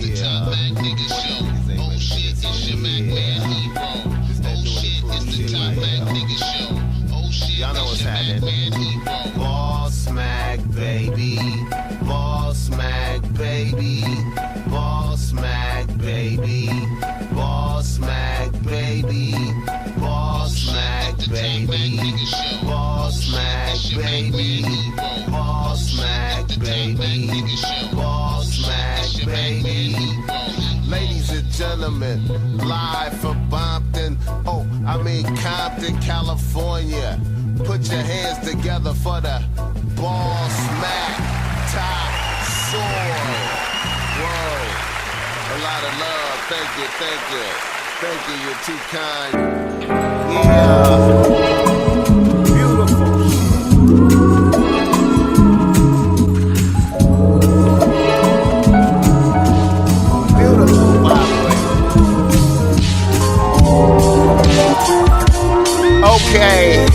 the top Mac nigga show. Oh shit, it's your Mac man hero. Oh shit, it's the top Mac nigga show. Oh shit, y'all know what's happening. BOSSMACK, baby. BOSSMACK, baby. BOSSMACK, baby. BOSSMACK, baby. BOSSMACK, baby. BOSSMACK, baby. BOSSMACK, baby. BOSSMACK, baby. Ladies and gentlemen, live from Compton, California. Put your hands together for the BOSSMACK top soil. Whoa, a lot of love. Thank you, thank you. Thank you, you're too kind. Yeah, beautiful. Beautiful vibration. Okay.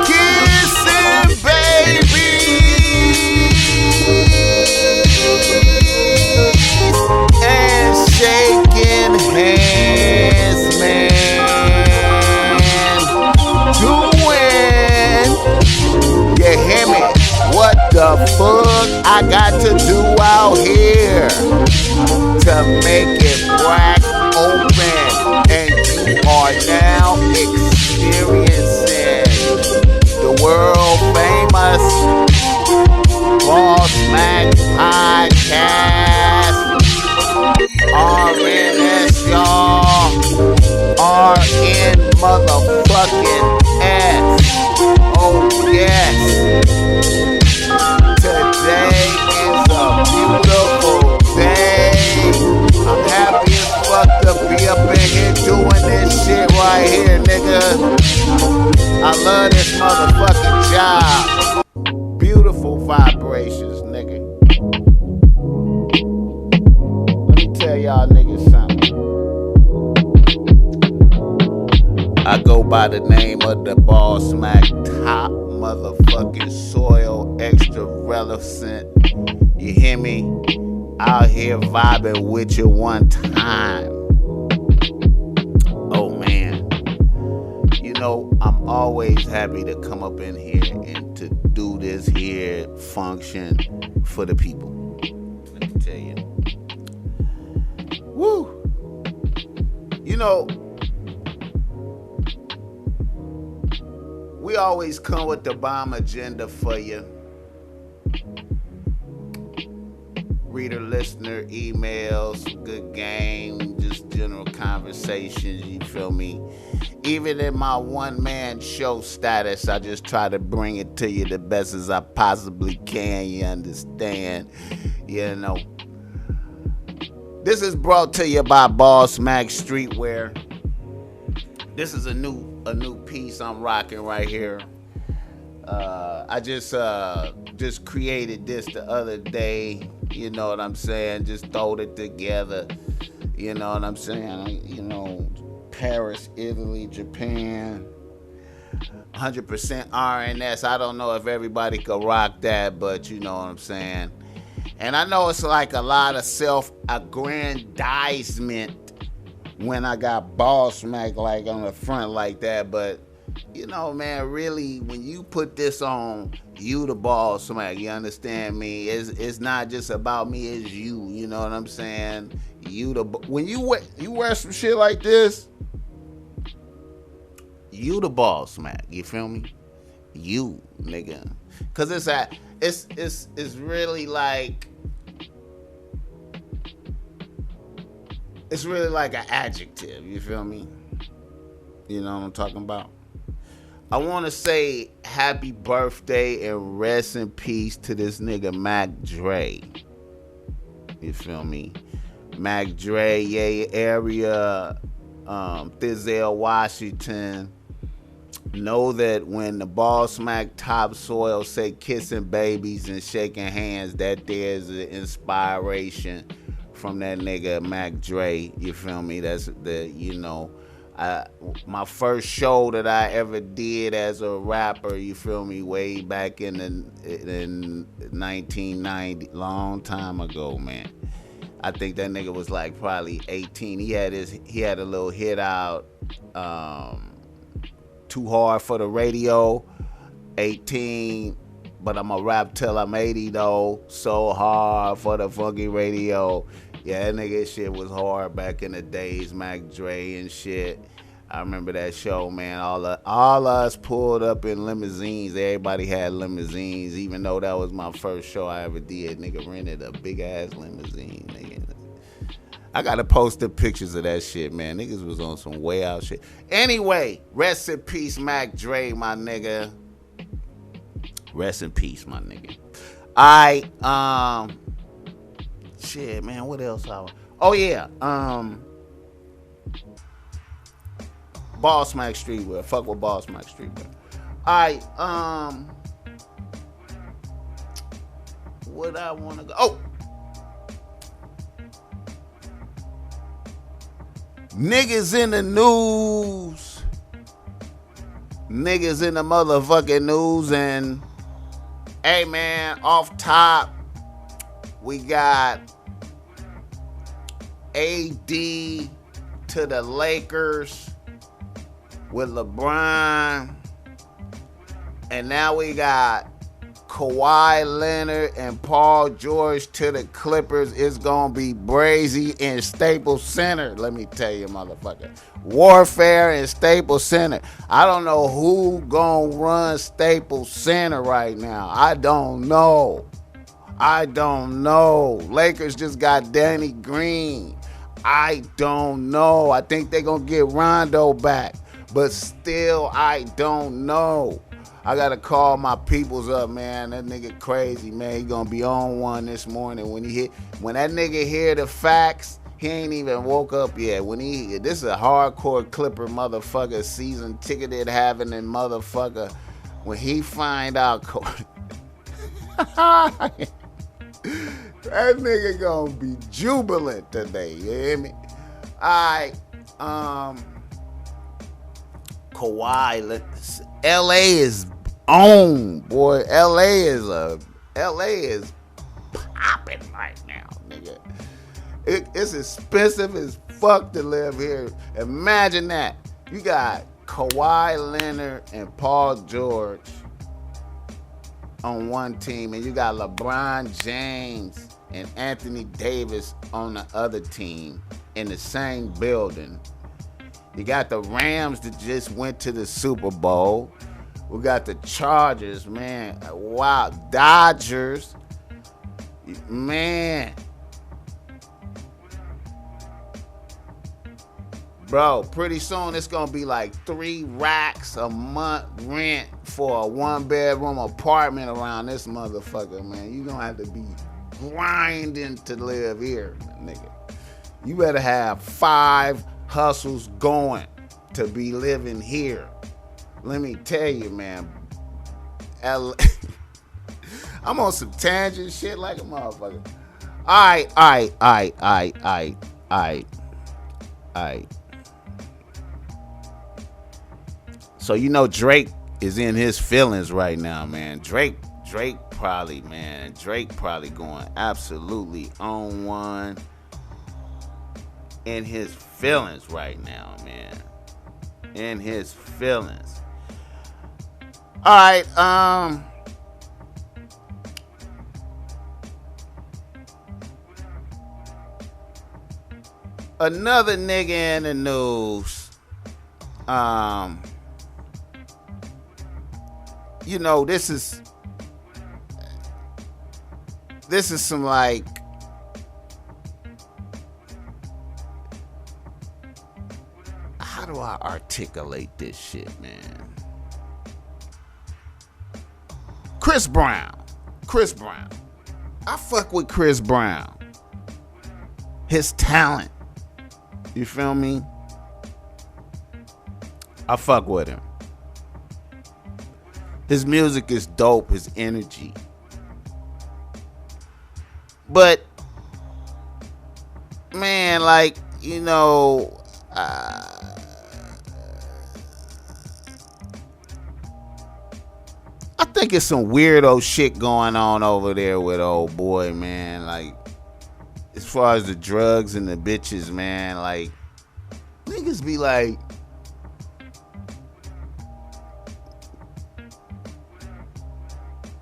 Kissing, baby. And shaking hands, man. Doing, you hear me? What the fuck I got to do out here to make it crack open? And you are now experiencing the world famous BOSSMACK podcast. RNS, y'all. RN motherfucking S. Oh, yes. Today is a beautiful day. I'm happy as fuck to be up in here doing this shit right here, nigga. I love this motherfucking job. Beautiful vibrations, nigga. Let me tell y'all niggas something. I go by the name of the BOSSMACK top motherfucking soil, extra relevant. You hear me? Out here vibing with you one time. Oh man. You know, I'm always happy to come up in here and to do this here function for the people. Let me tell you. Woo! You know, we always come with the bomb agenda for you. Reader, listener, emails, good game, just general conversations, you feel me? Even in my one-man show status, I just try to bring it to you the best as I possibly can, you understand? You know. This is brought to you by BOSSMACK Streetwear. This is a new piece I'm rocking right here. I just created this the other day. You know what I'm saying? Just throwed it together. You know what I'm saying? You know, Paris, Italy, Japan. 100% RNS. I don't know if everybody could rock that, but you know what I'm saying. And I know it's like a lot of self-aggrandizement when I got BOSSMACK like on the front like that, but you know, man, really, when you put this on, you the BOSSMACK, you understand me? It's not just about me, it's you. You know what I'm saying? When you wear some shit like this, you the BOSSMACK. You feel me? You, nigga. Cause it's really like. It's really like an adjective, you feel me? You know what I'm talking about? I want to say happy birthday and rest in peace to this nigga Mac Dre. You feel me? Mac Dre, yeah, area, Thizelle, Washington. Know that when the BOSSMACK topsoil say kissing babies and shaking hands, that there's an inspiration from that nigga Mac Dre. You feel me? That's the, you know, My first show that I ever did as a rapper, you feel me, way back in 1990, long time ago, man. I think that nigga was like probably 18. He had a little hit out, Too Hard for the Radio, 18. But I'm a rap till I'm 80 though. So hard for the funky radio. Yeah, that nigga shit was hard back in the days, Mac Dre and shit. I remember that show, man. All us pulled up in limousines. Everybody had limousines, even though that was my first show I ever did. Nigga rented a big ass limousine, nigga. I gotta post the pictures of that shit, man. Niggas was on some way out shit. Anyway, rest in peace, Mac Dre, my nigga. Rest in peace, my nigga. Shit, man. What else? Oh yeah. BOSSMACK Streetwear. Fuck with BOSSMACK Streetwear. What I want to go? Oh, niggas in the news. Niggas in the motherfucking news. And hey, man, off top, we got AD to the Lakers with LeBron. And now we got Kawhi Leonard and Paul George to the Clippers. It's going to be brazy in Staples Center. Let me tell you, motherfucker. Warfare in Staples Center. I don't know who going to run Staples Center right now. I don't know. Lakers just got Danny Green. I don't know. I think they're going to get Rondo back. But still, I don't know. I got to call my peoples up, man. That nigga crazy, man. He going to be on one this morning. When that nigga hear the facts, he ain't even woke up yet. This is a hardcore Clipper motherfucker, season ticketed having and motherfucker. When he find out... That nigga gonna be jubilant today, you hear me? Alright, Kawhi, LA is on, boy. LA is popping right now, nigga. It's expensive as fuck to live here. Imagine that. You got Kawhi Leonard and Paul George on one team, and you got LeBron James and Anthony Davis on the other team in the same building. You got the Rams that just went to the Super Bowl. We got the Chargers, man. Wow. Dodgers. Man. Bro, pretty soon it's going to be like 3 racks a month rent for a 1-bedroom apartment around this motherfucker, man. You going to have to be grinding to live here, nigga. You better have 5 hustles going to be living here. Let me tell you, man. I'm on some tangent shit like a motherfucker. All right. So you know Drake is in his feelings right now, man. Drake probably going absolutely on one in his feelings right now, man. In his feelings. All right, another nigga in the news. You know, this is some like, how do I articulate this shit, man? Chris Brown. I fuck with Chris Brown. His talent. You feel me? I fuck with him. His music is dope, his energy. But, man, like, you know, think it's some weirdo shit going on over there with old boy, man. Like, as far as the drugs and the bitches, man, like, niggas be like,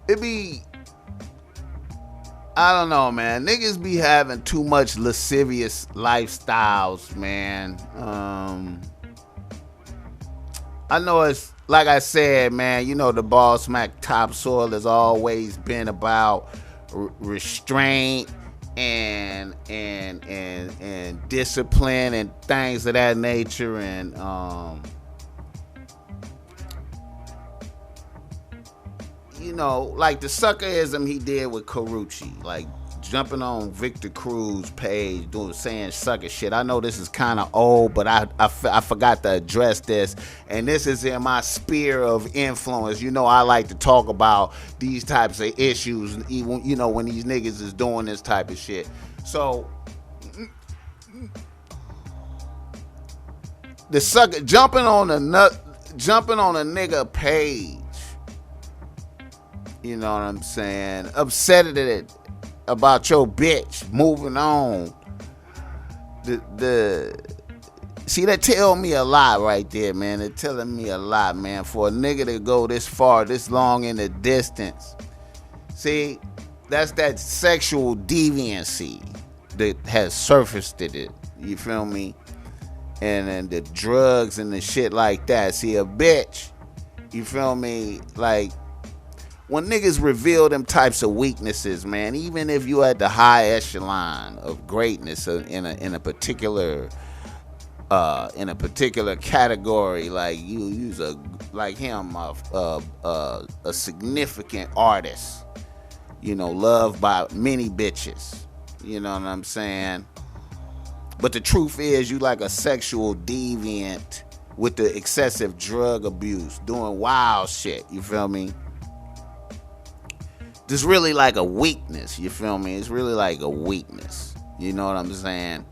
it be, I don't know, man. Niggas be having too much lascivious lifestyles, man. I know it's, like I said, man, you know, the BOSSMACK topsoil has always been about restraint and discipline and things of that nature, and you know, like the suckerism he did with Carucci, like jumping on Victor Cruz's page, saying sucker shit. I know this is kind of old, but I forgot to address this, and this is in my sphere of influence. You know, I like to talk about these types of issues, even, you know, when these niggas is doing this type of shit. So the sucker jumping on a nigga page, you know what I'm saying, upset at it about your bitch moving on. See, that tell me a lot right there, man. It's telling me a lot, man. For a nigga to go this far, this long in the distance. See, that's that sexual deviancy that has surfaced it. You feel me? And then the drugs and the shit like that. See, a bitch, you feel me? Like, when niggas reveal them types of weaknesses, man, even if you at the high echelon of greatness in a particular category, like you's like him, a significant artist, you know, loved by many bitches, you know what I'm saying? But the truth is, you like a sexual deviant with the excessive drug abuse, doing wild shit, you feel me? It's really like a weakness, you feel me? It's really like a weakness, you know what I'm saying?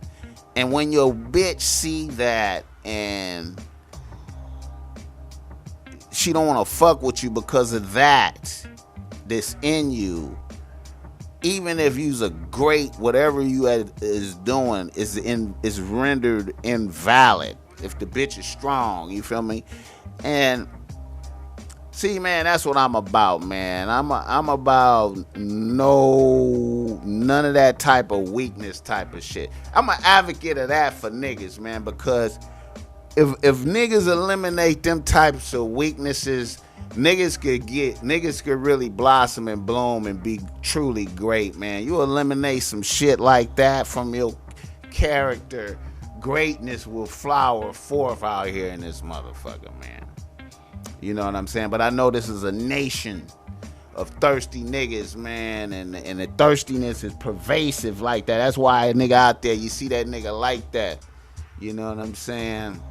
And when your bitch see that and she don't want to fuck with you because of that, this in you, even if you's a great, whatever you is doing is rendered invalid if the bitch is strong, you feel me? And see, man, that's what I'm about, man. I'm about none of that type of weakness type of shit. I'm an advocate of that for niggas, man, because if niggas eliminate them types of weaknesses, niggas could really blossom and bloom and be truly great, man. You eliminate some shit like that from your character, greatness will flower forth out here in this motherfucker, man. You know what I'm saying? But I know this is a nation of thirsty niggas, man, and the thirstiness is pervasive like that. That's why a nigga out there, you see that nigga like that. You know what I'm saying?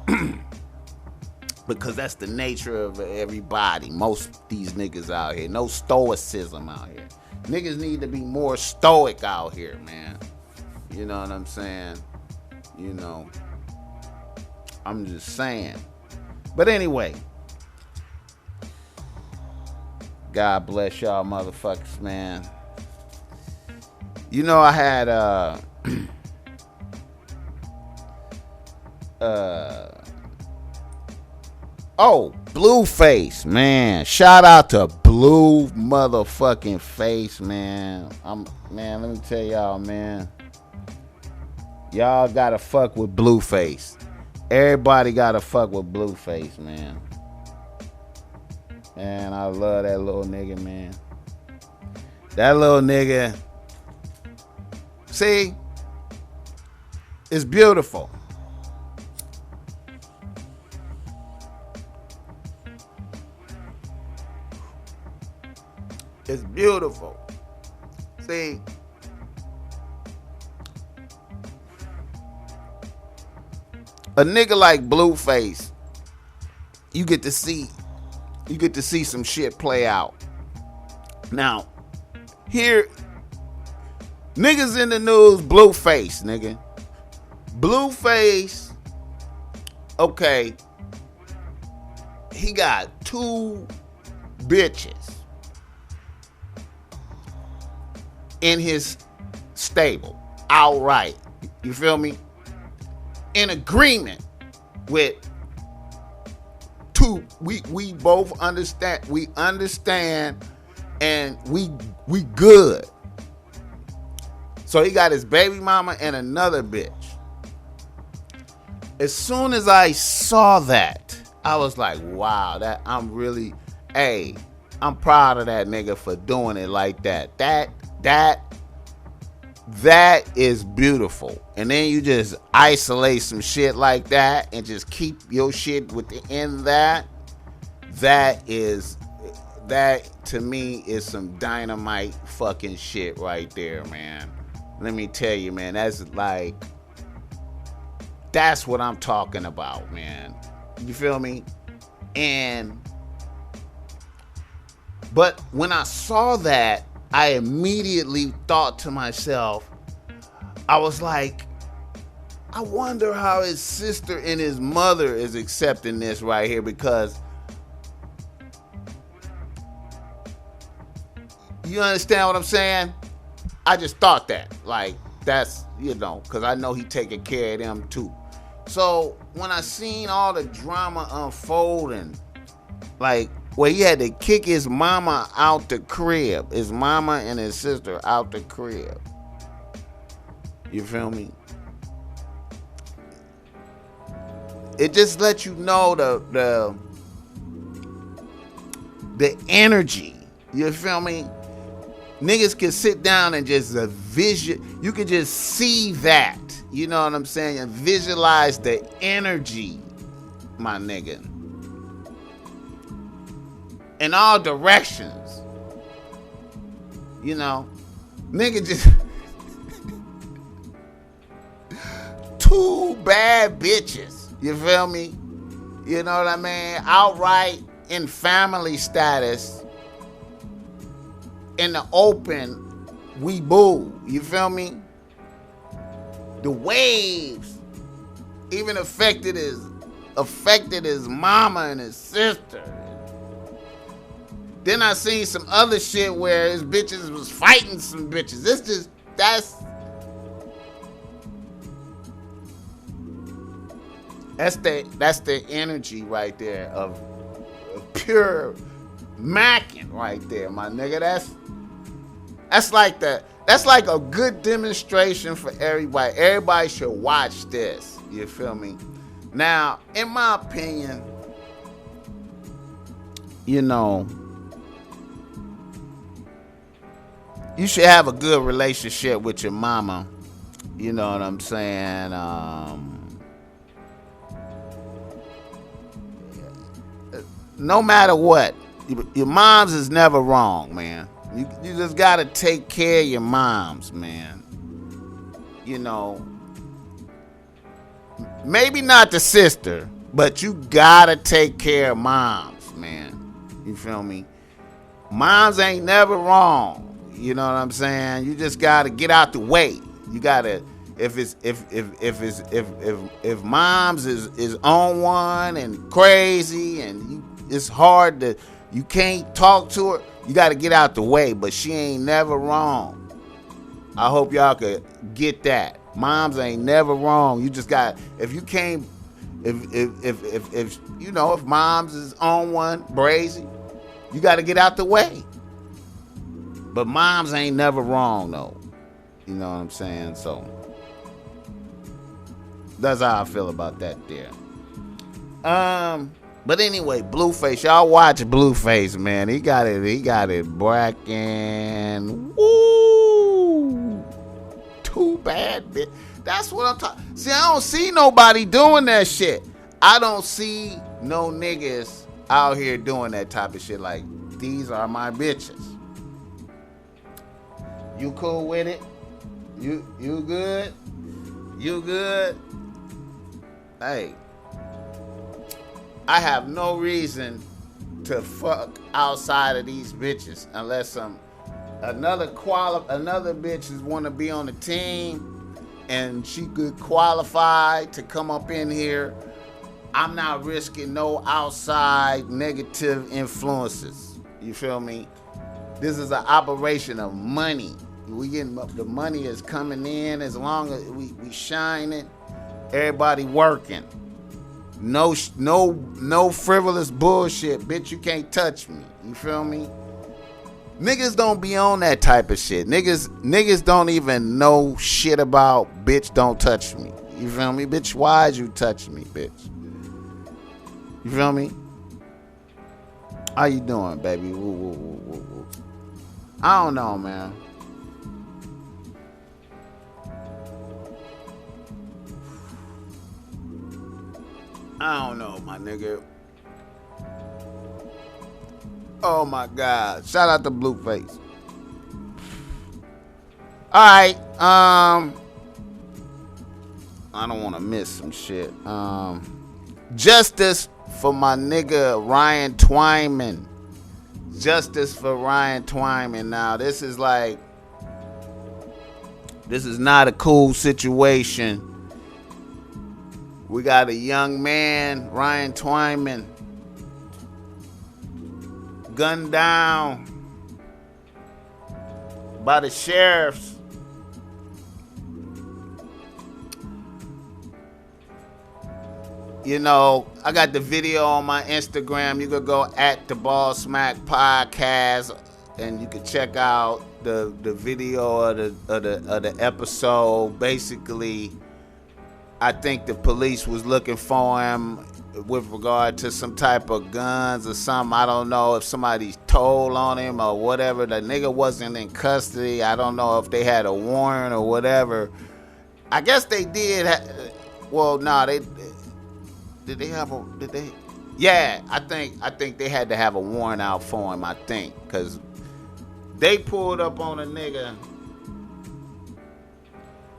Because that's the nature of everybody. Most these niggas out here. No stoicism out here. Niggas need to be more stoic out here, man. You know what I'm saying? You know. I'm just saying. But anyway. God bless y'all motherfuckers, man. You know, I had Blueface, man. Shout out to Blue motherfucking Face, man. Man, let me tell y'all, man. Y'all gotta fuck with Blueface. Everybody gotta fuck with Blueface, man. Man, I love that little nigga, man. That little nigga. See? It's beautiful. It's beautiful. See? A nigga like Blueface, you get to see some shit play out. Now, here, niggas in the news, Blueface, nigga. Blueface, okay, he got 2 bitches. in his stable outright. You feel me? In agreement with two. We both understand. We understand, and we good. So he got his baby mama and another bitch. As soon as I saw that, I was like, wow, that I'm proud of that nigga for doing it like that. That is beautiful. And then you just isolate some shit like that and just keep your shit within that. That to me is some dynamite fucking shit right there, man. Let me tell you, man, that's what I'm talking about, man. You feel me? But when I saw that, I immediately thought to myself, I was like, I wonder how his sister and his mother is accepting this right here, because you understand what I'm saying? I just thought that, like, that's, because I know he taking care of them too. So when I seen all the drama unfolding, like, where he had to kick his mama out the crib, his mama and his sister out the crib. You feel me? It just lets you know the energy. You feel me? Niggas can sit down and just you can just see that. You know what I'm saying? And visualize the energy, my nigga. In all directions. You know? Nigga just... two bad bitches. You feel me? You know what I mean? Outright in family status. In the open, we boo. You feel me? The waves even affected his mama and his sister. Then I seen some other shit where his bitches was fighting some bitches. That's the energy right there of pure macking right there, my nigga. That's like a good demonstration for everybody. Everybody should watch this. You feel me? Now, in my opinion, you should have a good relationship with your mama. You know what I'm saying? No matter what, your moms is never wrong, man. You just gotta take care of your moms, man. Maybe not the sister, but you gotta take care of moms, man. You feel me? Moms ain't never wrong. You know what I'm saying? You just gotta get out the way. You gotta, if moms is on one and crazy and it's hard to, you can't talk to her, you gotta get out the way. But she ain't never wrong. I hope y'all could get that. Moms ain't never wrong. You just got, if you can't, if moms is on one brazy, you gotta get out the way. But moms ain't never wrong, though. You know what I'm saying? So that's how I feel about that there. But anyway, Blueface, y'all watch Blueface, man. He got it bracking. Woo! Too bad, bitch. That's what I'm talking. See, I don't see nobody doing that shit. I don't see no niggas out here doing that type of shit. Like, these are my bitches. You cool with it? You good? You good? Hey, I have no reason to fuck outside of these bitches unless another bitch want to be on the team and she could qualify to come up in here. I'm not risking no outside negative influences. You feel me? This is an operation of money. We getting the money is coming in as long as we shining. Everybody working. No frivolous bullshit, bitch. You can't touch me. You feel me? Niggas don't be on that type of shit. Niggas don't even know shit about bitch don't touch me. You feel me? Bitch, why'd you touch me, bitch? You feel me? How you doing, baby? Woo, woo, woo, woo, woo. I don't know, man. I don't know, my nigga. Oh my God! Shout out to Blueface. All right. I don't want to miss some shit. Justice for my nigga Ryan Twyman. Justice for Ryan Twyman. Now this is not a cool situation. We got a young man, Ryan Twyman, gunned down by the sheriffs. You know, I got the video on my Instagram. You could go at the BOSSMACK podcast, and you can check out the video of the episode. Basically, I think the police was looking for him with regard to some type of guns or something. I don't know if somebody told on him or whatever. The nigga wasn't in custody. I don't know if they had a warrant or whatever. I guess they did. Did they have a? Did they? Yeah, I think they had to have a warrant out for him. I think because they pulled up on a nigga.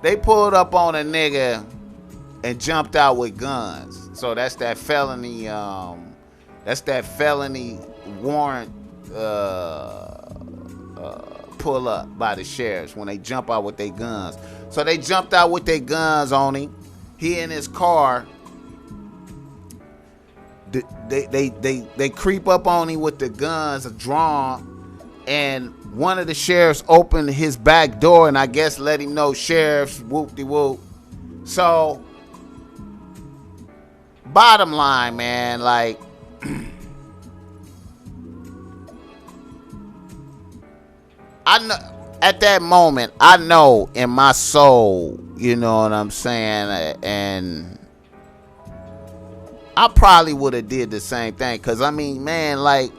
They pulled up on a nigga and jumped out with guns. So that's that felony. That's that felony warrant pull up by the sheriffs when they jump out with their guns. So they jumped out with their guns on him. He in his car. They creep up on him with the guns drawn, and one of the sheriffs opened his back door and I guess let him know, sheriffs, whoop-de-whoop. So, bottom line, man, like, I know at that moment, I know in my soul, you know what I'm saying, and I probably would have did the same thing. Cause I mean, man, like,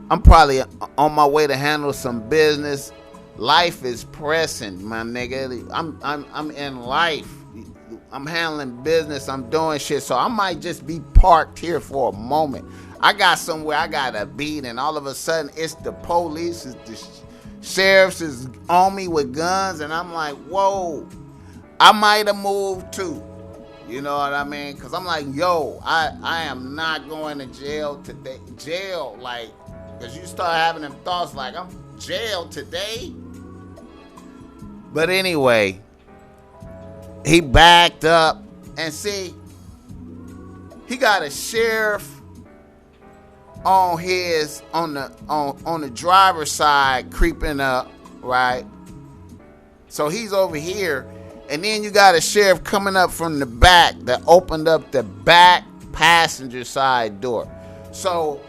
I'm probably on my way to handle some business. Life is pressing, my nigga. I'm in life. I'm handling business. I'm doing shit. So I might just be parked here for a moment. I got somewhere I gotta be, and all of a sudden it's the police, it's the sheriffs is on me with guns, and I'm like, whoa, I might have moved too. You know what I mean? Because I'm like, yo, I am not going to jail today. Jail, like, because you start having them thoughts like, I'm jailed today. But anyway, he backed up. And see, he got a sheriff on the driver's side creeping up, right? So he's over here. And then you got a sheriff coming up from the back that opened up the back passenger side door. So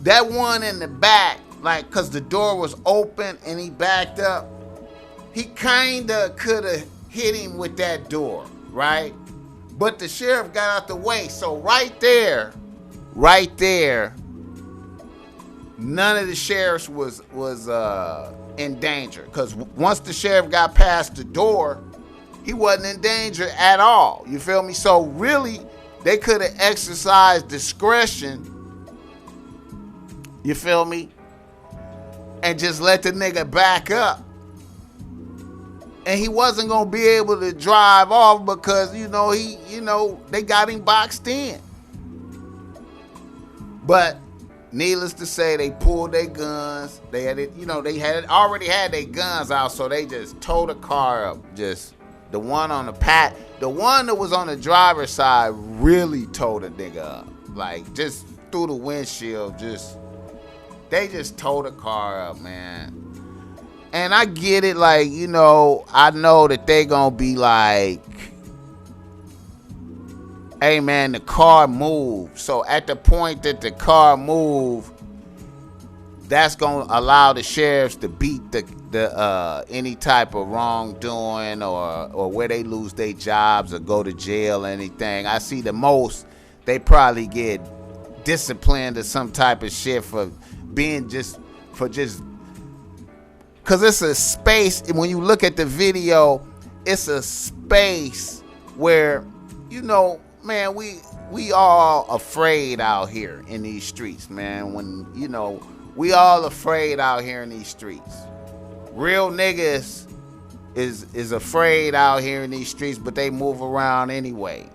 that one in the back, like, because the door was open and he backed up, he kind of could have hit him with that door, right? But the sheriff got out the way. So right there, none of the sheriffs was in danger, because once the sheriff got past the door, he wasn't in danger at all. You feel me? So really, they could have exercised discretion. You feel me? And just let the nigga back up. And he wasn't gonna be able to drive off because they got him boxed in. But needless to say, they pulled their guns. They had it, already had their guns out, so they just towed the car up. Just the one that was on the driver's side really towed the nigga up. Like, just through the windshield, they just towed the car up, man. And I get it, like, you know, I know that they gonna be like, hey man, the car moved. So at the point that the car moved, that's gonna allow the sheriffs to beat the any type of wrongdoing or where they lose their jobs or go to jail or anything. I see the most they probably get disciplined or some type of shit for being just because it's a space. When you look at the video, it's a space where, you know, man, we all afraid out here in these streets, man. When, you know, we all afraid out here in these streets. Real niggas is afraid out here in these streets, but they move around anyway.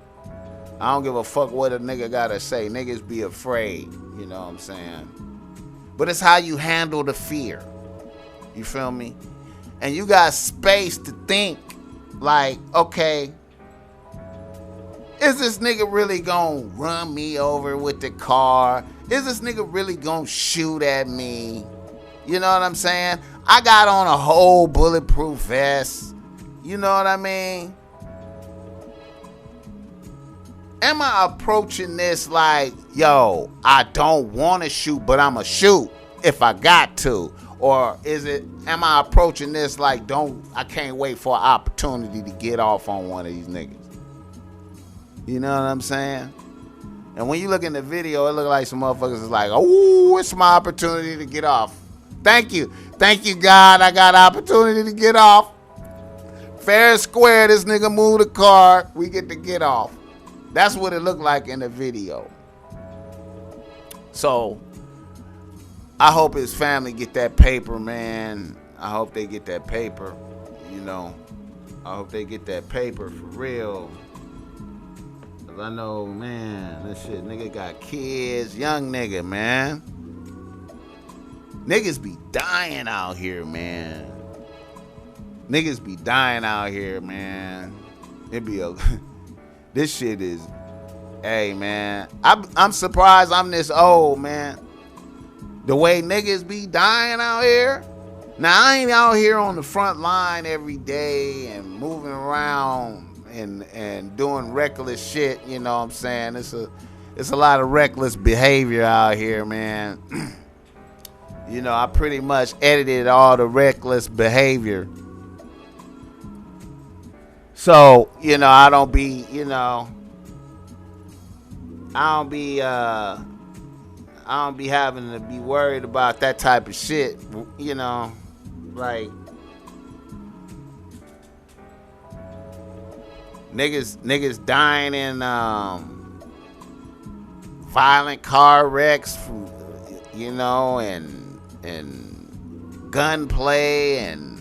I don't give a fuck what a nigga gotta say. Niggas be afraid, you know what I'm saying? But it's how you handle the fear. You feel me? And you got space to think, like, okay, is this nigga really gonna run me over with the car? Is this nigga really gonna shoot at me? You know what I'm saying? I got on a whole bulletproof vest. You know what I mean? Am I approaching this like, yo, I don't want to shoot, but I'ma shoot if I got to? Or am I approaching this like, I can't wait for an opportunity to get off on one of these niggas? You know what I'm saying? And when you look in the video, it look like some motherfuckers is like, oh, it's my opportunity to get off. Thank you, God, I got opportunity to get off. Fair and square, this nigga moved the car, we get to get off. That's what it looked like in the video. So, I hope his family get that paper, man. I hope they get that paper, you know. I hope they get that paper for real. Cause I know, man, this shit, nigga got kids, young nigga, man. Niggas be dying out here, man. Niggas be dying out here, man. It be this shit is, hey, man. I'm surprised I'm this old, man. The way niggas be dying out here. Now, I ain't out here on the front line every day and moving around and doing reckless shit, you know what I'm saying? It's a lot of reckless behavior out here, man. You know, I pretty much edited all the reckless behavior. So, you know, I don't be having to be worried about that type of shit, you know, like niggas dying in violent car wrecks, you know, and gunplay and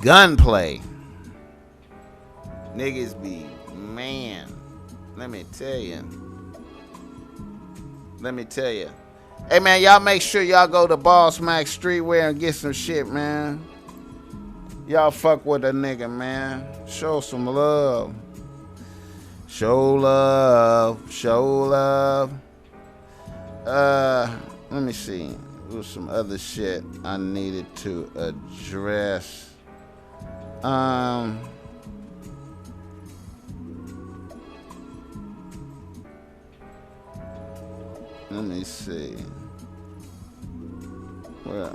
gunplay. Niggas be, man, let me tell you. Hey, man, y'all make sure y'all go to BOSSMACK Streetwear and get some shit, man. Y'all fuck with a nigga, man. Show some love. Show love. Let me see. There's some other shit I needed to address. Let me see. Well,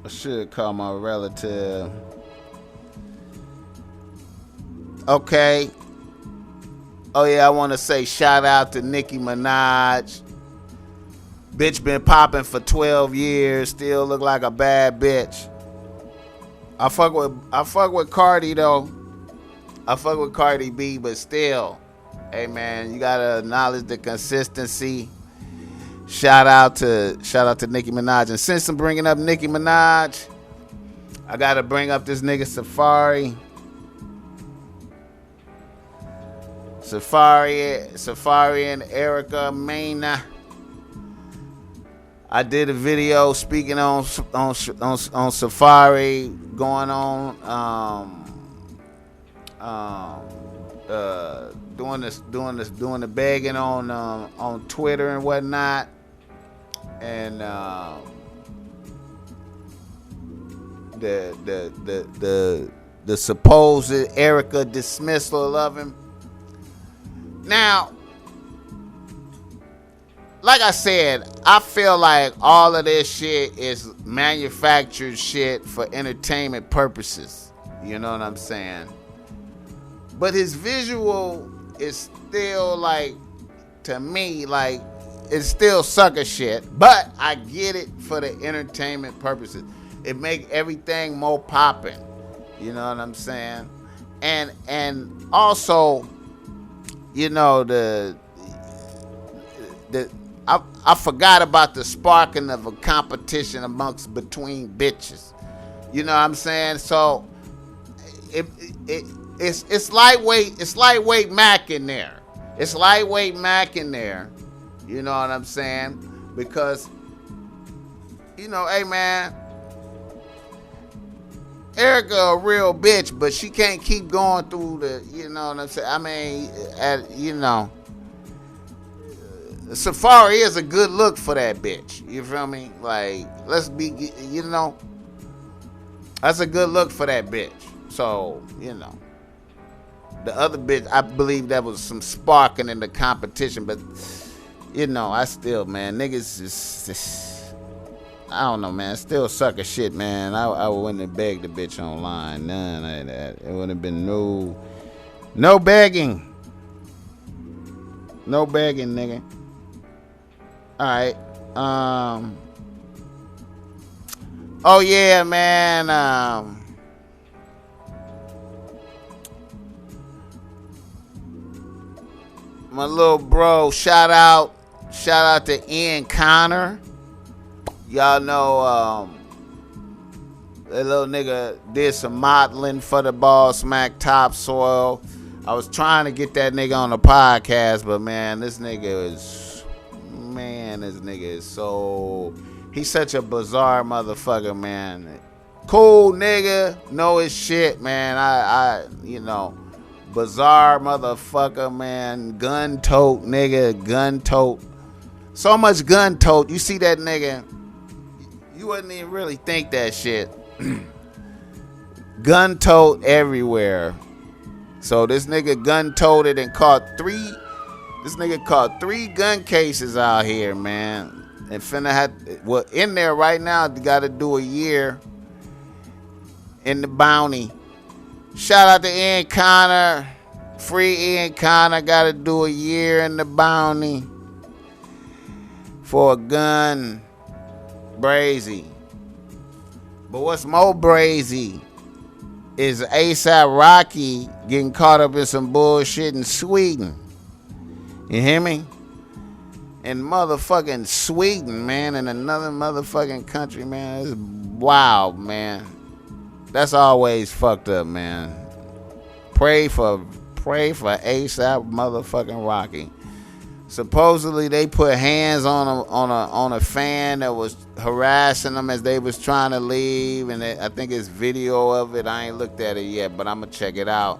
I should call my relative. Okay. Oh yeah, I want to say shout out to Nicki Minaj. Bitch been popping for 12 years, still look like a bad bitch. I fuck with Cardi though. I fuck with Cardi B, but still, hey man, you gotta acknowledge the consistency. Shout out to Nicki Minaj. And since I'm bringing up Nicki Minaj, I gotta bring up this nigga Safari. Safari and Erica Mena. I did a video speaking on Safari, going on doing the begging on Twitter and whatnot, and the supposed Erica dismissal of him. Now, like I said, I feel like all of this shit is manufactured shit for entertainment purposes. You know what I'm saying? But his visual is still like, to me, like, it's still sucker shit. But I get it for the entertainment purposes. It make everything more popping. You know what I'm saying? And also, you know, I forgot about the sparking of a competition between bitches. You know what I'm saying? So it's lightweight Mac in there. It's lightweight Mac in there. You know what I'm saying? Because, you know, hey man, Erica a real bitch, but she can't keep going through the, you know what I'm saying? I mean, you know, Safari is a good look for that bitch. You feel me? Like, let's be, you know, that's a good look for that bitch. So, you know, the other bitch, I believe that was some sparking in the competition, but, you know, I still, man, niggas is I don't know, man. Still sucker shit, man. I wouldn't have begged the bitch online. None of that. It would have been no begging. No begging, nigga. Alright. Oh yeah, man. My little bro, shout out to Ian Connor. Y'all know that little nigga did some modeling for the BOSSMACK Topsoil. I was trying to get that nigga on the podcast, but man, this nigga is so, he's such a bizarre motherfucker, man. Cool nigga, know his shit, man. I you know, bizarre motherfucker, man. Gun tote nigga, gun tote. So much gun tote. You see that nigga, you wouldn't even really think that shit. Gun tote everywhere. So this nigga gun toted and caught three gun cases out here, man. And finna have, well, in there right now, got to do a year in the bounty. Shout out to Ian Connor. Free Ian Connor, got to do a year in the bounty for a gun. Brazy. But what's more brazy is ASAP Rocky getting caught up in some bullshit in Sweden. You hear me? In motherfucking Sweden, man, in another motherfucking country, man. It's wild, man. That's always fucked up, man. Pray for ASAP motherfucking Rocky. Supposedly they put hands on a fan that was harassing them as they was trying to leave, and I think it's video of it. I ain't looked at it yet, but I'm gonna check it out.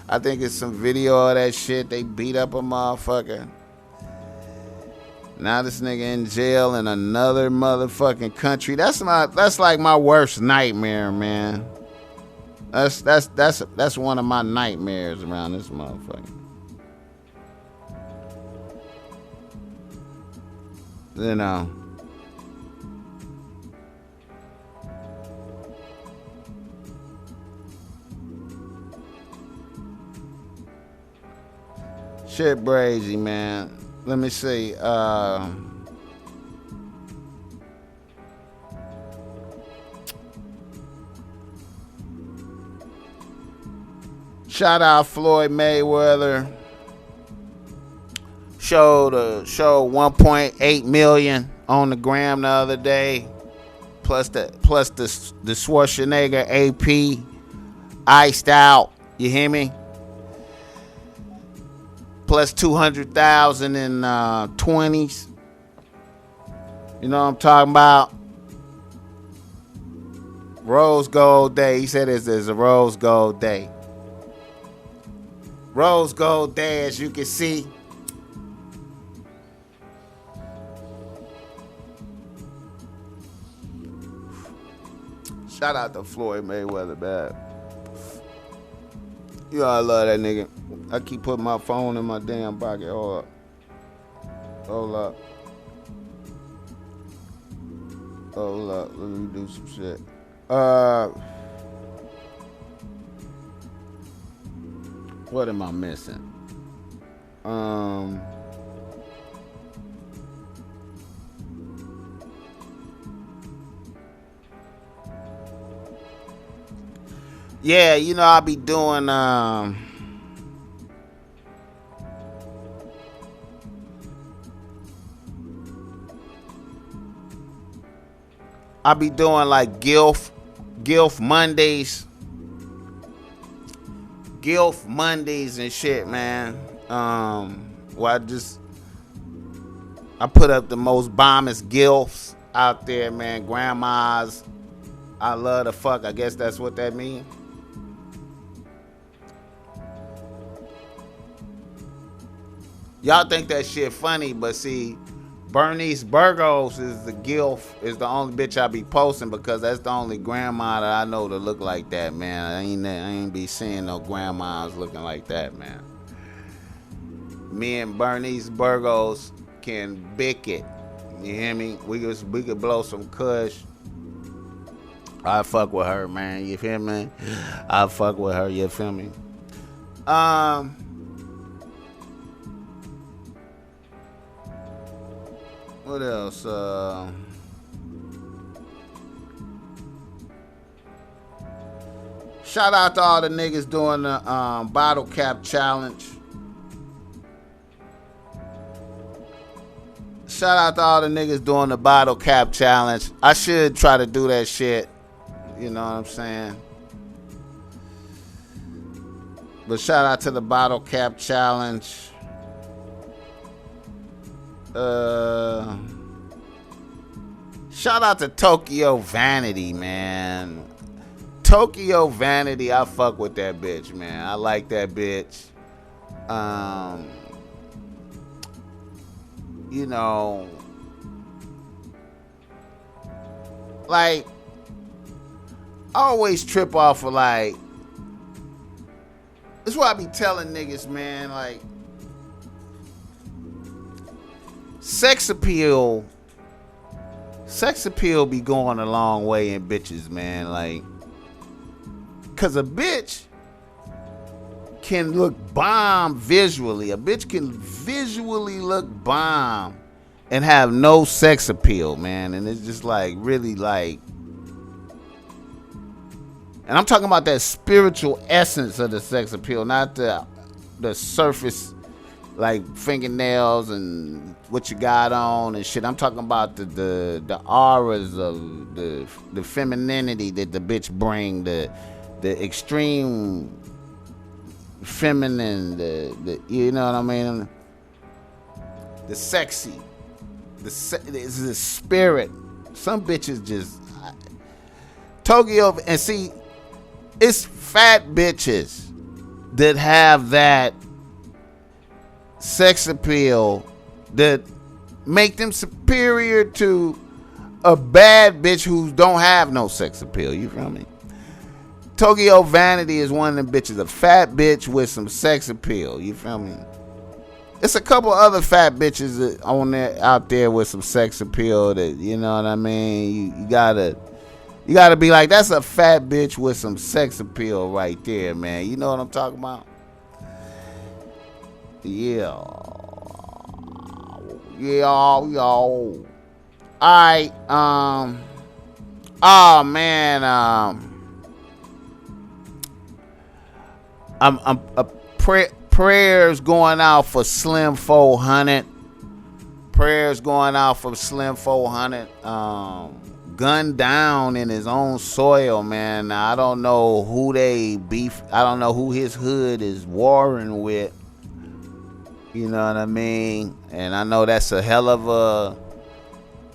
I think it's some video of that shit. They beat up a motherfucker. Now this nigga in jail in another motherfucking country. That's like my worst nightmare, man. That's one of my nightmares around this motherfucker. You know. Shit brazy, man. Let me see. Shout out Floyd Mayweather. Showed 1.8 million on the gram the other day, plus the Schwarzenegger AP iced out. You hear me? Plus 200,000 in 20s. You know what I'm talking about? Rose Gold Day. He said it's a Rose Gold Day. Rose Gold Day, as you can see. Shout out to Floyd Mayweather, man. You know I love that nigga. I keep putting my phone in my damn pocket. Hold up. Hold up. Hold up. Let me do some shit. What am I missing? Yeah, you know I'll be doing I'll be doing like GILF Mondays. GILF Mondays and shit, man. Well, I put up the most bombest GILFs out there, man. Grandmas, I love the fuck. I guess that's what that means. Y'all think that shit funny, but see, Bernice Burgos is the GILF, is the only bitch I be posting because that's the only grandma that I know to look like that, man. I ain't be seeing no grandmas looking like that, man. Me and Bernice Burgos can bick it. You hear me? We could blow some kush. I fuck with her, man. You feel me? I fuck with her. You feel me? What else? Shout out to all the niggas doing the bottle cap challenge. Shout out to all the niggas doing the bottle cap challenge. I should try to do that shit. You know what I'm saying? But shout out to the bottle cap challenge. Shout out to Tokyo Vanity, man. Tokyo Vanity, I fuck with that bitch, man. I like that bitch. You know, like, I always trip off of like, this is what I be telling niggas, man, like, sex appeal be going a long way in bitches, man. Like, cause a bitch can look bomb visually. A bitch can visually look bomb and have no sex appeal, man. And it's just like really like, and I'm talking about that spiritual essence of the sex appeal, not the surface, like fingernails and what you got on and shit. I'm talking about the auras of the femininity that the bitch bring, the extreme feminine, the you know what I mean, the sexy, the spirit. Some bitches just Tokyo, and see, it's fat bitches that have that sex appeal that make them superior to a bad bitch who don't have no sex appeal. You feel me? Tokyo Vanity is one of them bitches, a fat bitch with some sex appeal. You feel me? It's a couple other fat bitches on there, out there with some sex appeal that, you know what I mean? You gotta be like, that's a fat bitch with some sex appeal right there, man. You know what I'm talking about? Yeah. All right. Oh man. I'm prayers going out for Slim 400. Prayers going out for Slim 400. Gunned down in his own soil, man. Now, I don't know who they beef. I don't know who his hood is warring with. You know what I mean? And I know that's a hell of a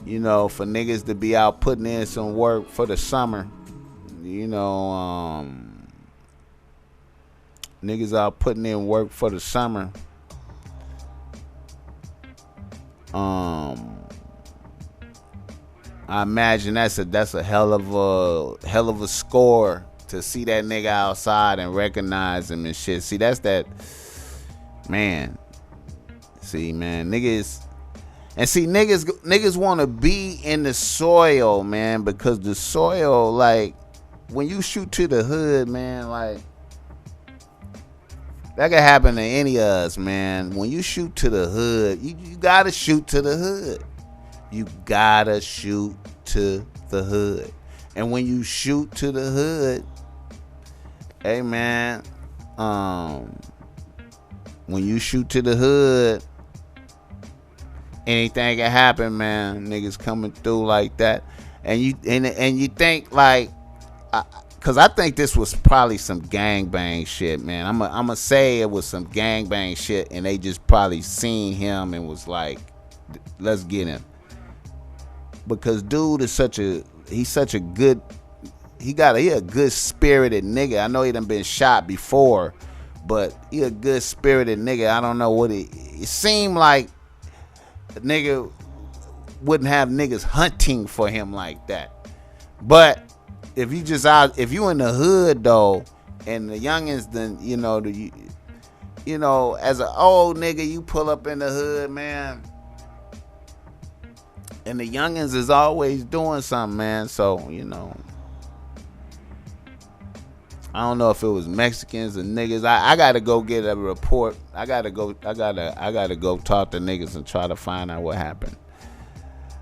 You know, for niggas to be out putting in some work for the summer. You know, niggas out putting in work for the summer. I imagine that's a hell of a score to see that nigga outside and recognize him and shit. See, that's that, man. See, man, niggas want to be in the soil, man, because the soil, like, when you shoot to the hood, man, like, that could happen to any of us, man. When you shoot to the hood, you gotta shoot to the hood. You gotta shoot to the hood. And when you shoot to the hood, hey, man, when you shoot to the hood, anything can happen, man. Niggas coming through like that. And you think, like, because I think this was probably some gangbang shit, man. I'm going to say it was some gangbang shit, and they just probably seen him and was like, let's get him. Because dude is such a good, he a good spirited nigga. I know he done been shot before, but he a good spirited nigga. I don't know what it seemed like. A nigga wouldn't have niggas hunting for him like that. But if you in the hood though, and the youngins, then you know, as an old nigga, you pull up in the hood, man, and the youngins is always doing something, man. So, you know, I don't know if it was Mexicans or niggas. I gotta go get a report. I gotta go talk to niggas and try to find out what happened.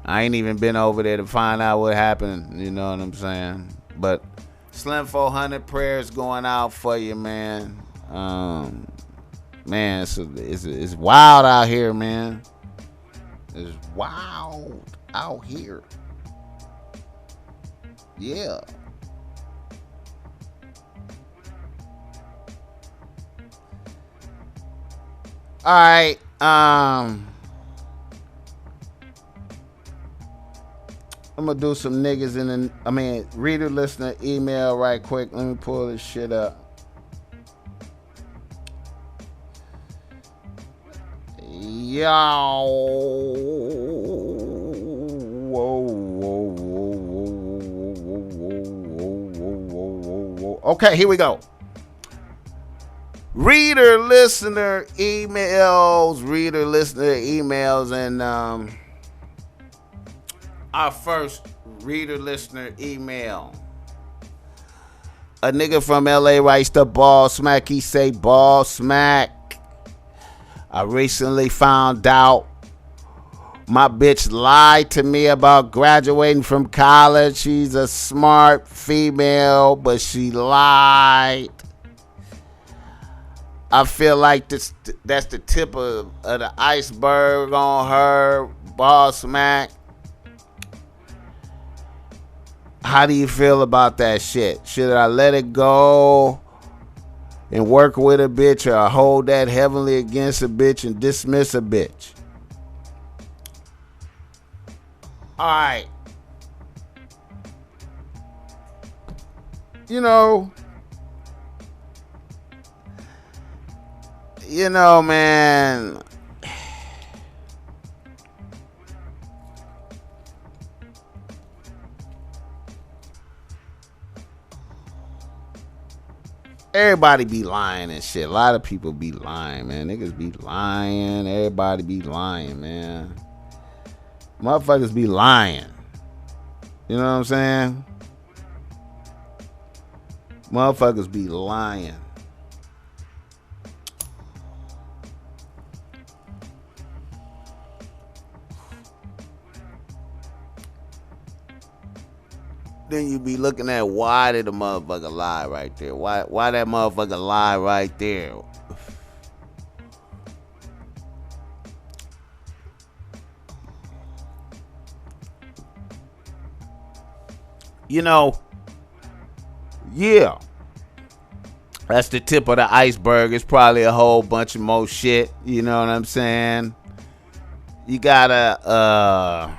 I ain't even been over there to find out what happened. You know what I'm saying? But Slim 400, prayers going out for you, man. Man, it's wild out here, man. It's wild out here. Yeah. All right. I'm gonna do some niggas reader listener email right quick. Let me pull this shit up. Yo. Whoa. Okay, here we go. Reader listener emails, and our first reader listener email. A nigga from LA writes to BOSSMACK. He say, BOSSMACK, I recently found out my bitch lied to me about graduating from college. She's a smart female, but she lied. I feel like that's the tip of the iceberg on her, BOSSMACK. How do you feel about that shit? Should I let it go and work with a bitch, or hold that heavily against a bitch and dismiss a bitch? All right. You know, man, everybody be lying and shit. A lot of people be lying, man. Niggas be lying. Everybody be lying, man. Motherfuckers be lying. You know what I'm saying? Motherfuckers be lying. Then you be looking at, why did the motherfucker lie right there? Why that motherfucker lie right there? You know, yeah, that's the tip of the iceberg. It's probably a whole bunch of more shit. You know what I'm saying? You gotta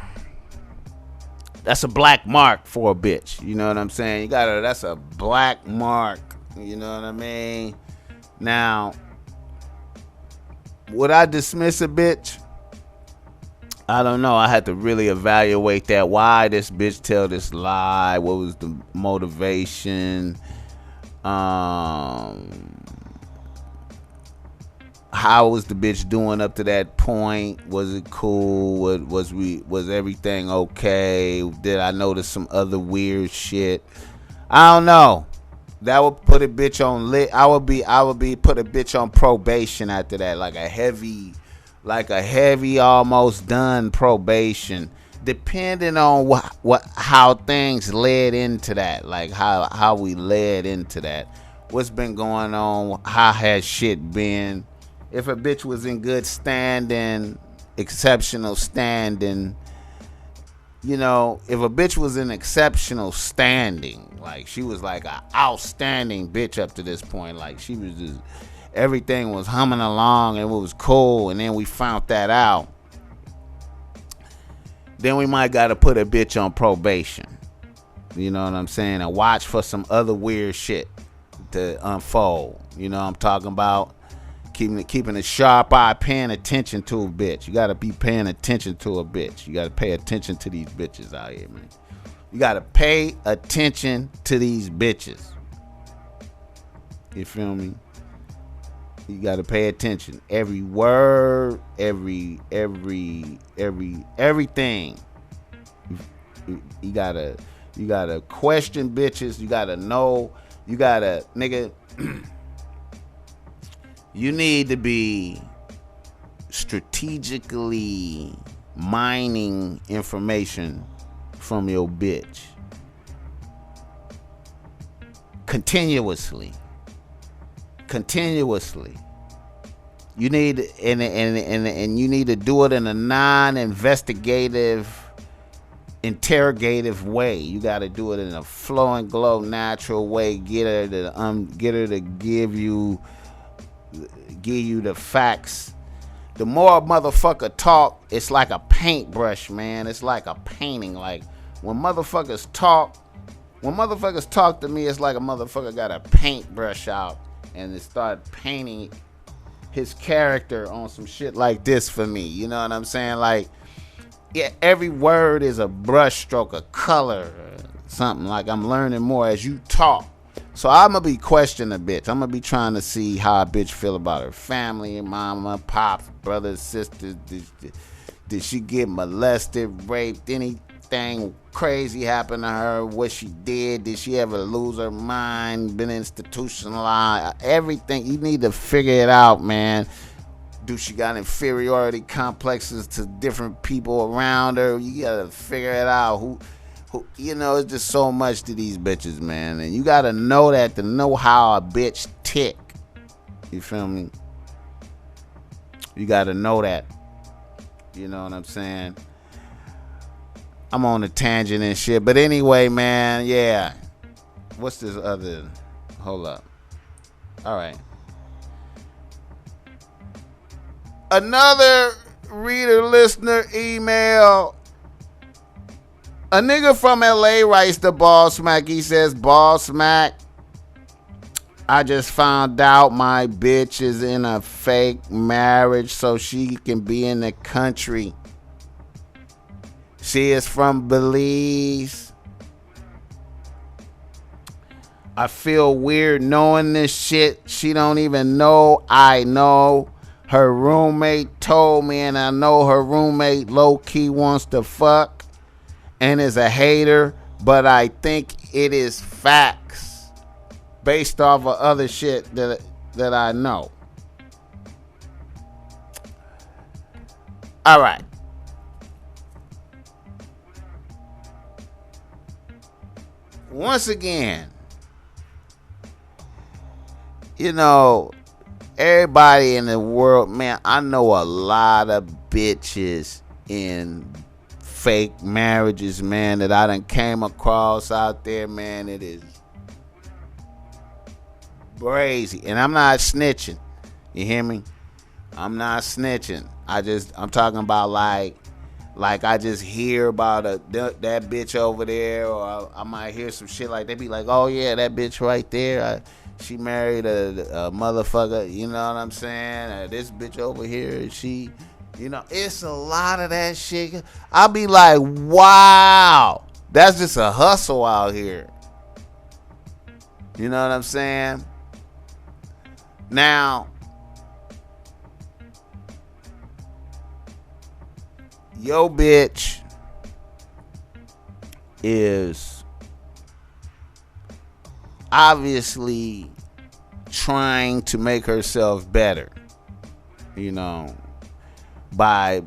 That's a black mark for a bitch. You know what I'm saying? That's a black mark. You know what I mean? Now, would I dismiss a bitch? I don't know. I had to really evaluate that. Why this bitch tell this lie? What was the motivation? How was the bitch doing up to that point? Was it cool? Was everything okay? Did I notice some other weird shit? I don't know. That would put a bitch on lit. I would be put a bitch on probation after that, like a heavy almost done probation, depending on how things led into that, like how we led into that. What's been going on? How has shit been? If a bitch was in good standing, exceptional standing, you know, if a bitch was in exceptional standing, like she was like an outstanding bitch up to this point, like she was just, everything was humming along and it was cool, and then we found that out, then we might gotta put a bitch on probation. You know what I'm saying? And watch for some other weird shit to unfold. You know what I'm talking about? Keeping a sharp eye, paying attention to a bitch. You gotta be paying attention to a bitch. You gotta pay attention to these bitches out here, man. You gotta pay attention to these bitches. You feel me? You gotta pay attention. Every word, everything. You gotta question bitches. You gotta know. You gotta, nigga. You need to be strategically mining information from your bitch continuously. You need and you need to do it in a non-investigative, interrogative way. You got to do it in a flow and glow, natural way. Get her to give you the facts. The more a motherfucker talk, it's like a paintbrush, man. It's like a painting. Like when motherfuckers talk to me, it's like a motherfucker got a paintbrush out and they start painting his character on some shit like this for me. You know what I'm saying? Like, yeah, every word is a brush stroke, a color, something. Like I'm learning more as you talk. So I'm going to be questioning a bitch. I'm going to be trying to see how a bitch feel about her family, mama, pops, brothers, sisters. Did she get molested, raped, anything crazy happened to her? What she did? Did she ever lose her mind? Been institutionalized? Everything. You need to figure it out, man. Do she got inferiority complexes to different people around her? You got to figure it out. Who, you know, it's just so much to these bitches, man. And you got to know that to know how a bitch tick. You feel me? You got to know that. You know what I'm saying? I'm on a tangent and shit. But anyway, man, yeah. What's this other? Hold up. All right. Another reader, listener email. A nigga from LA writes to BOSSMACK. He says, BOSSMACK, I just found out my bitch is in a fake marriage so she can be in the country. She is from Belize. I feel weird knowing this shit. She don't even know I know. Her roommate told me, and I know her roommate low-key wants to fuck and is a hater, but I think it is facts based off of other shit that I know. All right. Once again, you know, everybody in the world, man, I know a lot of bitches in fake marriages, man, that I done came across out there, man. It is crazy. And I'm not snitching. You hear me? I'm not snitching. I'm talking about like Like I just hear about that bitch over there, or I might hear some shit like they be like, oh yeah, that bitch right there. She married a motherfucker. You know what I'm saying? This bitch over here, she, it's a lot of that shit. I'll be like, wow, that's just a hustle out here. You know what I'm saying? Now, yo bitch is obviously trying to make herself better, by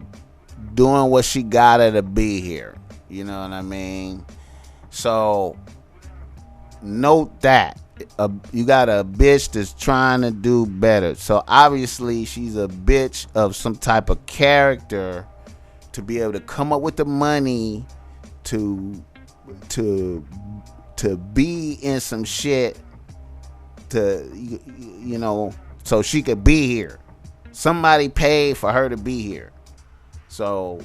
doing what she gotta to be here. You know what I mean? So note that you got a bitch that's trying to do better. So obviously she's a bitch of some type of character to be able to come up with the money to be in some shit so she could be here. Somebody paid for her to be here. So,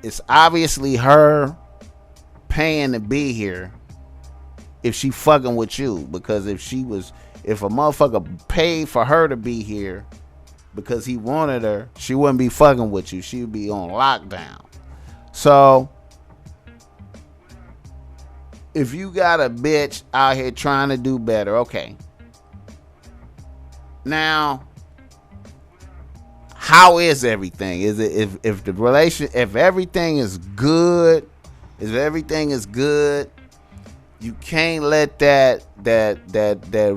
it's obviously her paying to be here if she fucking with you. Because if a motherfucker paid for her to be here because he wanted her, she wouldn't be fucking with you. She would be on lockdown. So if you got a bitch out here trying to do better, okay. Now, how is everything? Is it if everything is good, you can't let that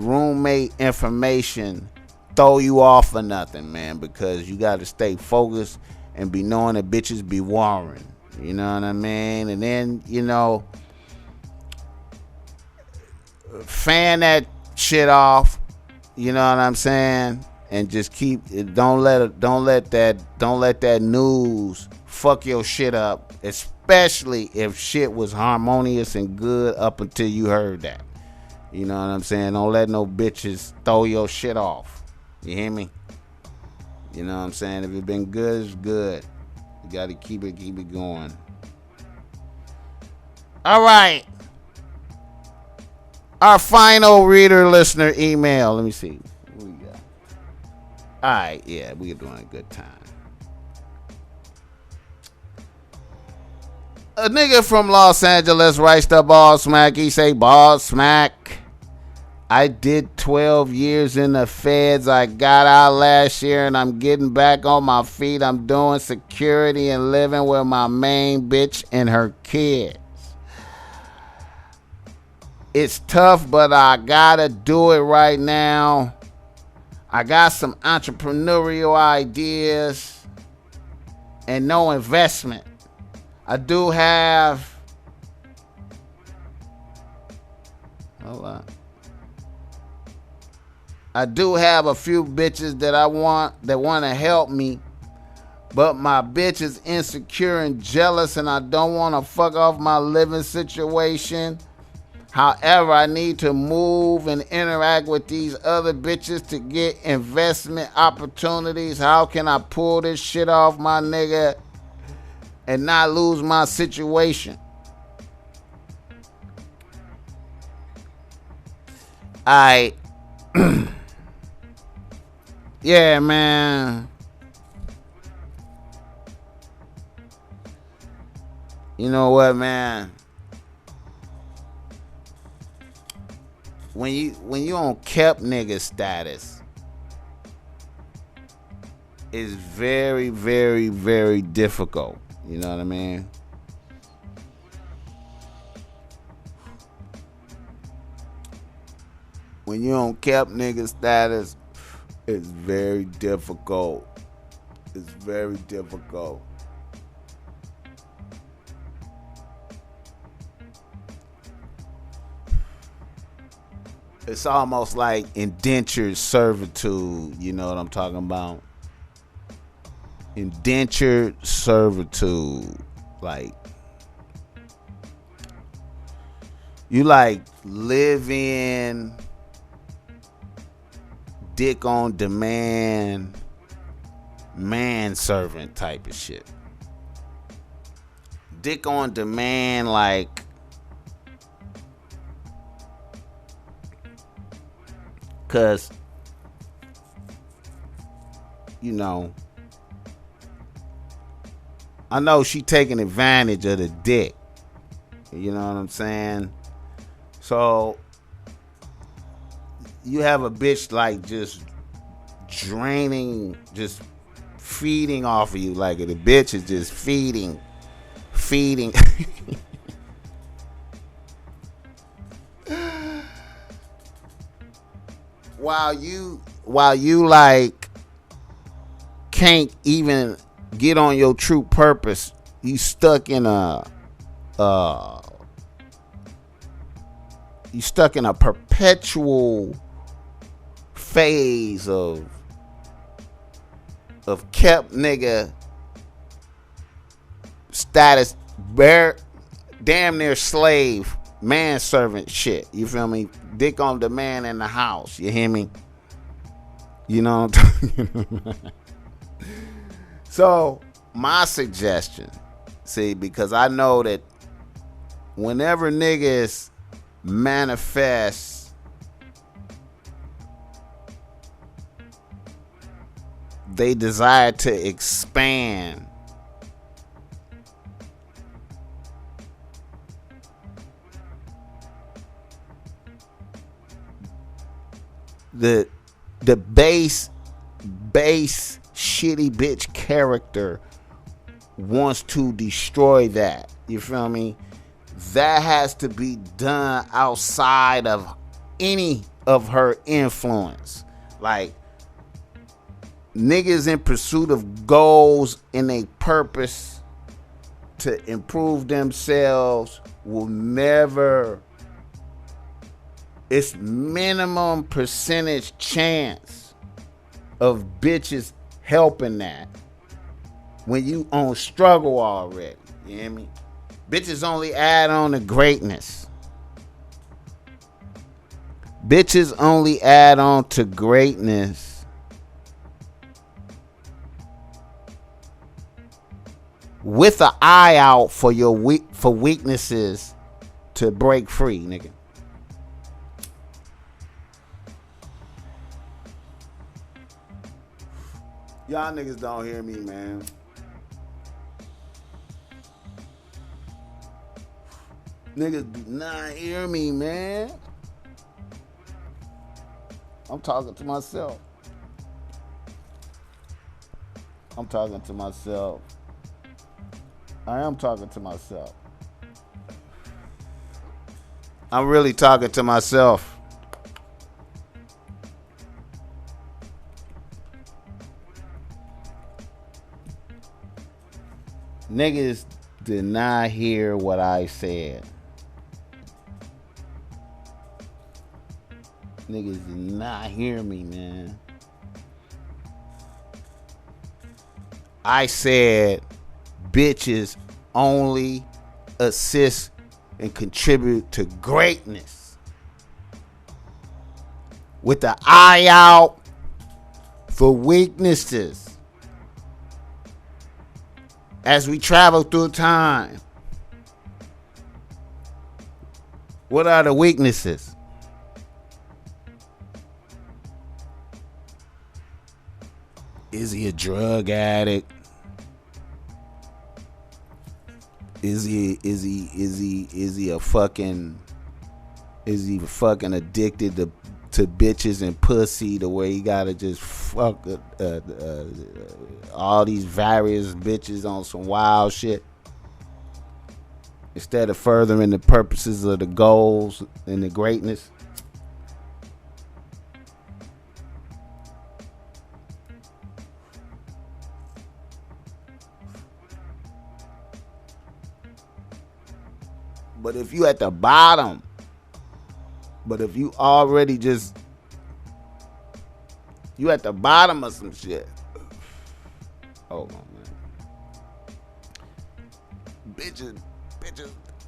roommate information throw you off or nothing, man, because you got to stay focused and be knowing that bitches be warring. You know what I mean? And then, fan that shit off. You know what I'm saying? And just don't let that news fuck your shit up, especially if shit was harmonious and good up until you heard that. You know what I'm saying? Don't let no bitches throw your shit off. You hear me? You know what I'm saying? If it been good, it's good. You gotta keep it going. All right. Our final reader listener email. Let me see. What we got? All right, yeah, we're doing a good time. A nigga from Los Angeles writes to BOSSMACK. He say, BOSSMACK, I did 12 years in the feds. I got out last year and I'm getting back on my feet. I'm doing security and living with my main bitch and her kids. It's tough, but I gotta do it right now. I got some entrepreneurial ideas and no investment. I do have... Hold on. I do have a few bitches that want to help me, but my bitch is insecure and jealous and I don't want to fuck off my living situation. However, I need to move and interact with these other bitches to get investment opportunities. How can I pull this shit off, my nigga, and not lose my situation? Yeah, man. You know what, man? When you on kept nigga status, it's very, very, very difficult. You know what I mean? When you on kept nigga status, it's very difficult. It's very difficult. It's almost like indentured servitude. You know what I'm talking about? Indentured servitude. Like, you like live in dick on demand, manservant type of shit. Dick on demand, like, cause, you know, I know she taking advantage of the dick. You know what I'm saying? So you have a bitch like just draining, just feeding off of you. Like the bitch is just feeding. while you like can't even get on your true purpose. You stuck in a perpetual phase of kept nigga status, damn near slave, manservant shit. You feel me? Dick on demand in the house. You hear me? You know what I'm talking about? So my suggestion, see, because I know that whenever niggas manifest they desire to expand, the base shitty bitch character wants to destroy that. You feel me? That has to be done outside of any of her influence. Like, niggas in pursuit of goals and a purpose to improve themselves will never, it's minimum percentage chance of bitches helping that when you on struggle already. You hear me? Bitches only add on to greatness. Bitches only add on to greatness with an eye out for your weaknesses to break free, nigga. Y'all niggas don't hear me, man. Niggas do not hear me, man. I'm talking to myself. I am talking to myself. I'm really talking to myself. Niggas did not hear what I said. Niggas did not hear me, man. I said bitches only assist and contribute to greatness with the eye out for weaknesses as we travel through time. What are the weaknesses? Is he a drug addict? Is he fucking addicted to bitches and pussy the way he gotta just fuck all these various bitches on some wild shit instead of furthering the purposes of the goals and the greatness? But if you at the bottom, if you already just, you at the bottom of some shit. Hold on, man. Bitches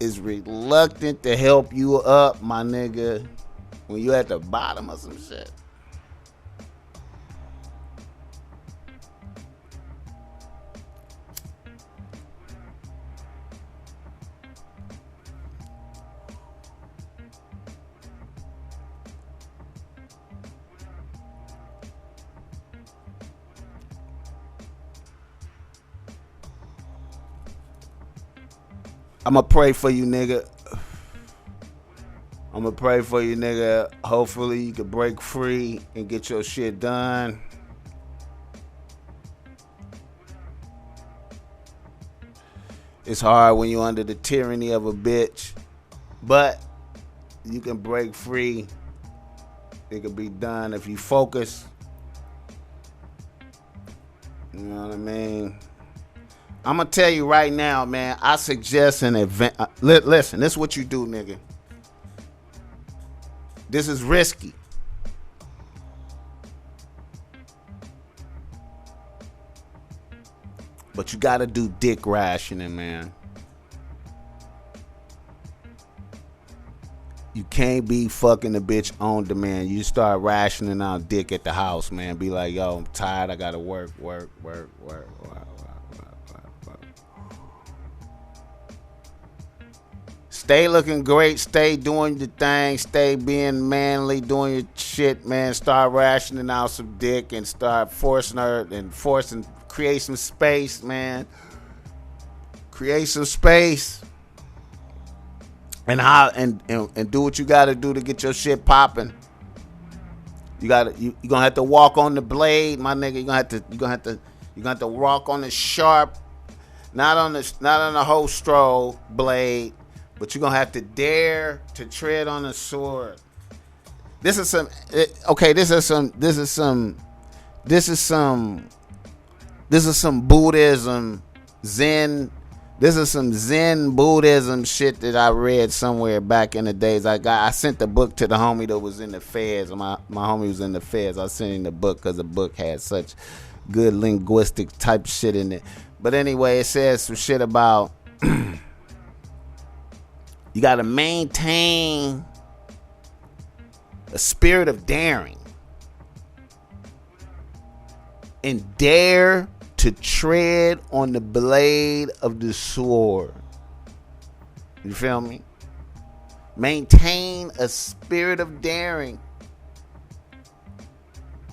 is reluctant to help you up, my nigga, when you at the bottom of some shit. I'ma pray for you, nigga. I'ma pray for you, nigga. Hopefully you can break free and get your shit done. It's hard when you're under the tyranny of a bitch, but you can break free. It can be done if you focus. You know what I mean? I'm gonna tell you right now, man. I suggest an event. Listen, this is what you do, nigga. This is risky. But you gotta do dick rationing, man. You can't be fucking the bitch on demand. You start rationing out dick at the house, man. Be like, yo, I'm tired. I gotta work. Stay looking great. Stay doing your thing. Stay being manly, doing your shit, man. Start rationing out some dick and start forcing her and create some space, man. Create some space. And do what you gotta do to get your shit popping. You're gonna have to walk on the blade, my nigga. You're gonna have to walk on the sharp, not on the whole stroll blade, but you're gonna have to dare to tread on the sword. This is some Buddhism, Zen. This is some Zen Buddhism shit that I read somewhere back in the days. I sent the book to the homie that was in the feds. My homie was in the feds. I sent him the book because the book had such good linguistic type shit in it. But anyway, it says some shit about you got to maintain a spirit of daring and dare to tread on the blade of the sword. You feel me? Maintain a spirit of daring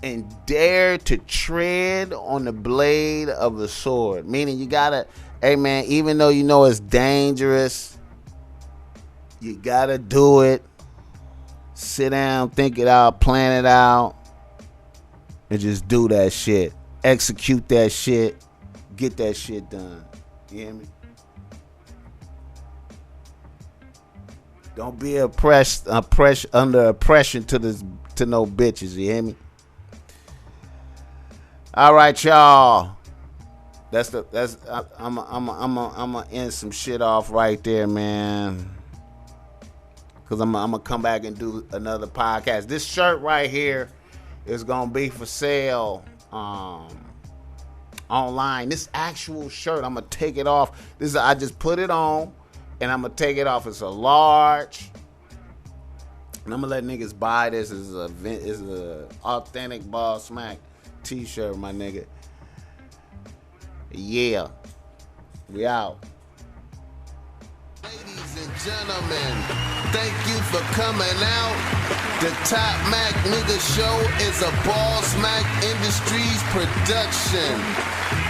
and dare to tread on the blade of the sword. Meaning you gotta, hey man, even though you know it's dangerous, you gotta do it. Sit down, think it out, plan it out, and just do that shit. Execute that shit. Get that shit done. You hear me? Don't be under oppression to no bitches. You hear me? All right, y'all. I'm gonna end some shit off right there, man. Cause I'm gonna come back and do another podcast. This shirt right here is gonna be for sale online. This actual shirt, I'm gonna take it off. I just put it on and I'm gonna take it off. It's a large, and I'm gonna let niggas buy this. It's a authentic BOSSMACK t-shirt, my nigga. Yeah, we out. Ladies and gentlemen, thank you for coming out. The Top Mac Nigga Show is a BOSSMACK Industries production.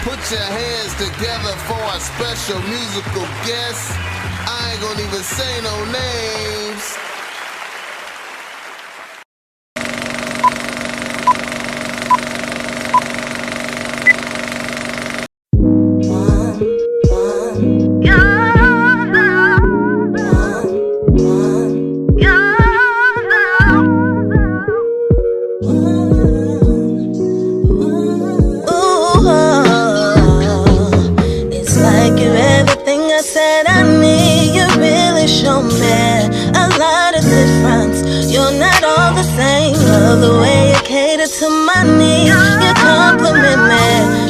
Put your hands together for our special musical guest. I ain't gonna even say no names. The way you cater to my needs, you compliment me.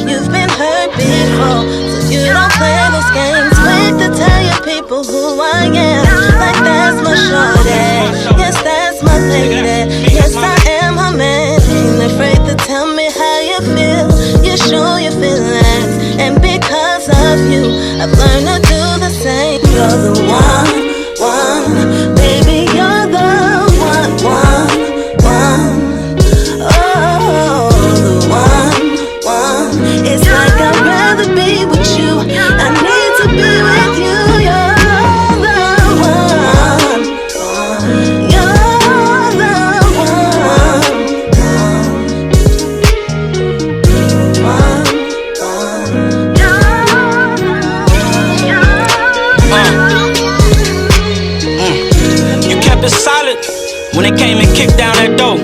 You've been hurt before, so you don't play those games. Quick to tell your people who I am, like that's my shorty. Yes, that's my lady. Yes, I am her man. Ain't afraid to tell me how you feel. You show your feelings, and because of you, I've learned to do the same. You're the one, baby. You're the one. It's like I'd rather be with you. I need to be with you, yeah. when they came and kicked down that door.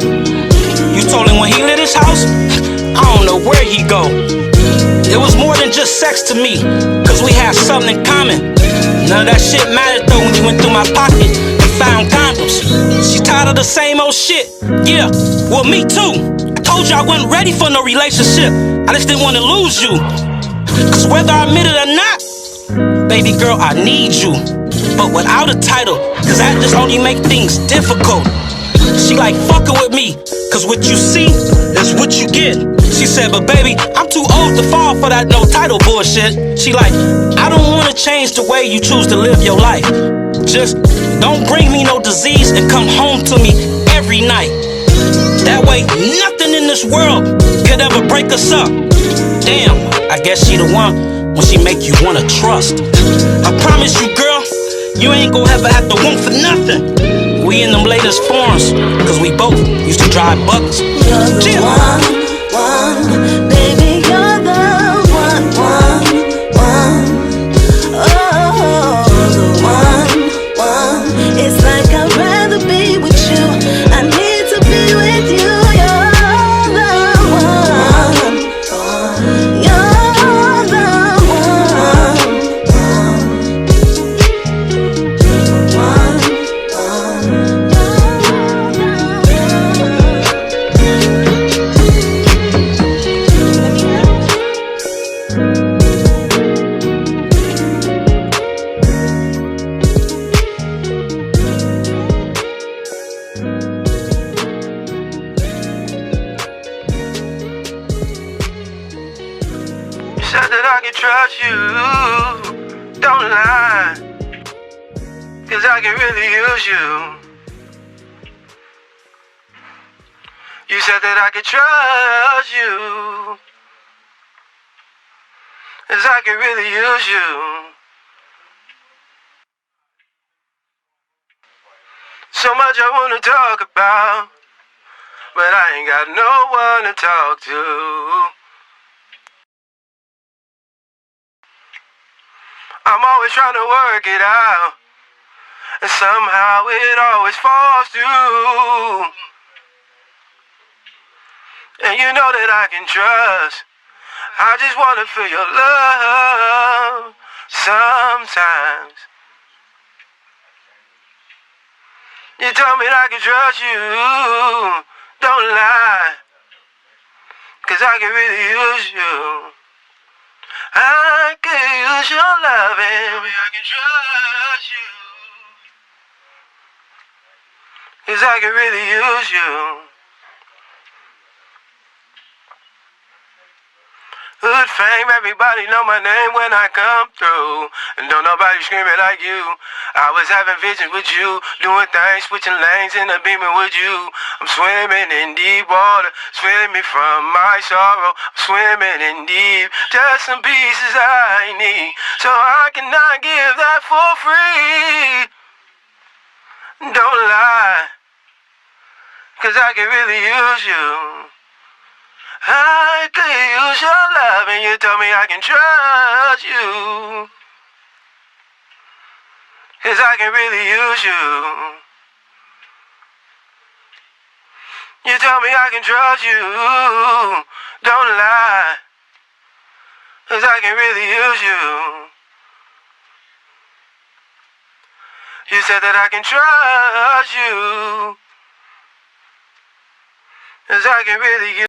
You told him when he lit his house, I don't know where he go. It was more than just sex to me, cause we had something in common. None of that shit mattered though when you went through my pocket and found condoms. She tired of the same old shit. Yeah, well me too. I told you I wasn't ready for no relationship. I just didn't want to lose you. Cause whether I admit it or not, baby girl, I need you. But without a title, cause that just only make things difficult. She like fucking with me, cause what you see is what you get. She said, but baby, I'm too old to fall for that no title bullshit. She like, I don't wanna change the way you choose to live your life. Just don't bring me no disease and come home to me every night. That way, nothing in this world could ever break us up. Damn, I guess she the one when she make you wanna trust. I promise you, girl, you ain't gonna ever have to want for nothing. We in them latest forms, cause we both used to drive bucks. You're the one, baby, you're the one. Oh, the one. It's like I'd rather be with you. I need to be with you. You're the one. You're the Said that I can trust you, don't lie, cause I can really use you. You said that I can trust you, cause I can really use you. So much I wanna talk about, but I ain't got no one to talk to. I'm always trying to work it out, and somehow it always falls through. And you know that I can trust. I just wanna feel your love sometimes. You told me that I can trust you, don't lie, cause I can really use you. I can use your loving. Tell me I can trust you, cause I can really use you. Hood fame, everybody know my name when I come through, and don't nobody screaming like you. I was having visions with you, doing things, switching lanes in a beamer with you. I'm swimming in deep water, swimming from my sorrow. I'm swimming in deep, just some pieces I need, so I cannot give that for free. Don't lie, cause I can really use you. I could use your love, and you told me I can trust you, cause I can really use you. You told me I can trust you, don't lie, cause I can really use you. You said that I can trust you, cause I can really use you.